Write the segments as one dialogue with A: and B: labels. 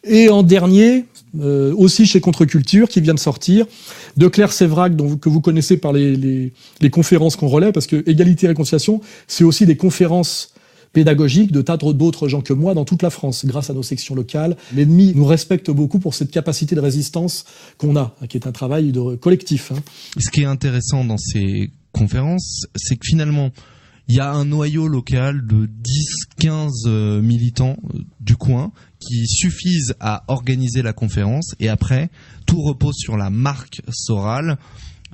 A: Et en dernier, aussi chez Contre-Culture, qui vient de sortir, de Claire Séverac, que vous connaissez par les conférences qu'on relaie, parce que Égalité et Réconciliation, c'est aussi des conférences pédagogiques de tas d'autres gens que moi dans toute la France, grâce à nos sections locales. L'ennemi nous respecte beaucoup pour cette capacité de résistance qu'on a, qui est un travail collectif.
B: Ce qui est intéressant dans ces conférences, c'est que finalement, il y a un noyau local de 10-15 militants du coin qui suffisent à organiser la conférence, et après, tout repose sur la marque Soral.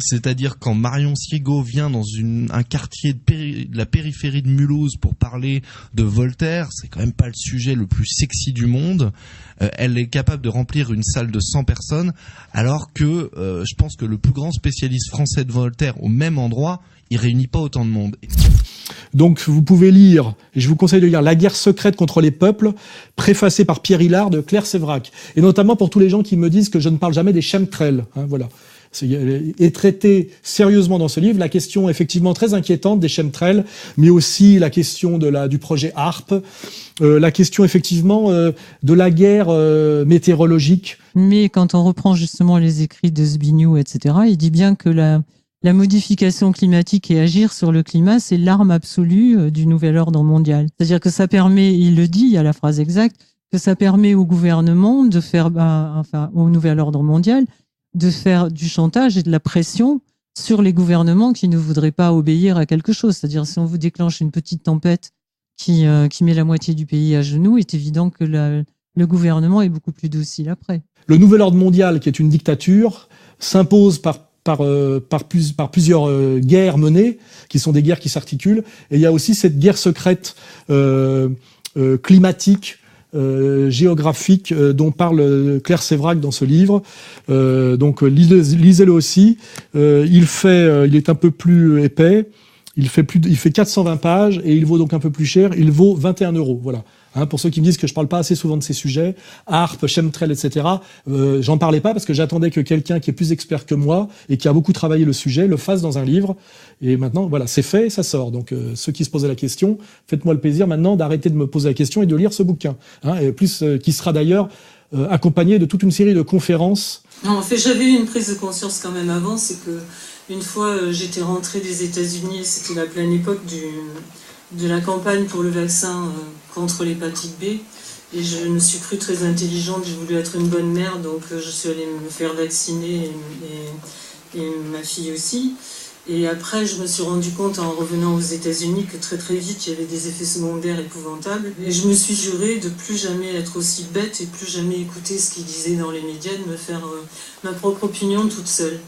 B: C'est-à-dire quand Marion Siego vient dans un quartier de la périphérie de Mulhouse pour parler de Voltaire, c'est quand même pas le sujet le plus sexy du monde. Elle est capable de remplir une salle de 100 personnes, alors que je pense que le plus grand spécialiste français de Voltaire au même endroit, il réunit pas autant de monde.
A: Donc vous pouvez lire, et je vous conseille de lire La guerre secrète contre les peuples, préfacé par Pierre Hillard de Claire Séverac. Et notamment pour tous les gens qui me disent que je ne parle jamais des chemtrails. Voilà. Est traité sérieusement dans ce livre la question effectivement très inquiétante des chemtrails, mais aussi la question du projet HARP, la question effectivement de la guerre météorologique.
C: Mais quand on reprend justement les écrits de Zbigniew, etc., il dit bien que la modification climatique et agir sur le climat, c'est l'arme absolue du nouvel ordre mondial. C'est-à-dire que ça permet, il le dit, il y a la phrase exacte, que ça permet au gouvernement de faire, au nouvel ordre mondial, de faire du chantage et de la pression sur les gouvernements qui ne voudraient pas obéir à quelque chose. C'est-à-dire, si on vous déclenche une petite tempête qui met la moitié du pays à genoux, il est évident que le gouvernement est beaucoup plus docile après.
A: Le nouvel ordre mondial, qui est une dictature, s'impose par plusieurs guerres menées, qui sont des guerres qui s'articulent. Et il y a aussi cette guerre secrète climatique, géographique dont parle Claire Séverac dans ce livre. Donc lisez-le aussi. Il est un peu plus épais. Il fait 420 pages et il vaut donc un peu plus cher. Il vaut 21 €. Voilà. Pour ceux qui me disent que je parle pas assez souvent de ces sujets, HARP, chemtrail, etc. J'en parlais pas parce que j'attendais que quelqu'un qui est plus expert que moi et qui a beaucoup travaillé le sujet le fasse dans un livre. Et maintenant, voilà, c'est fait, ça sort. Donc ceux qui se posaient la question, faites-moi le plaisir maintenant d'arrêter de me poser la question et de lire ce bouquin. Et plus qui sera d'ailleurs accompagné de toute une série de conférences.
D: Non, en fait, j'avais eu une prise de conscience quand même avant, c'est que une fois j'étais rentrée des États-Unis, c'était la pleine époque de la campagne pour le vaccin contre l'hépatite B, et je me suis crue très intelligente, j'ai voulu être une bonne mère, donc je suis allée me faire vacciner et ma fille aussi. Et après, je me suis rendu compte en revenant aux États-Unis que très très vite, il y avait des effets secondaires épouvantables. Et je me suis juré de plus jamais être aussi bête et plus jamais écouter ce qu'ils disaient dans les médias, de me faire ma propre opinion toute seule.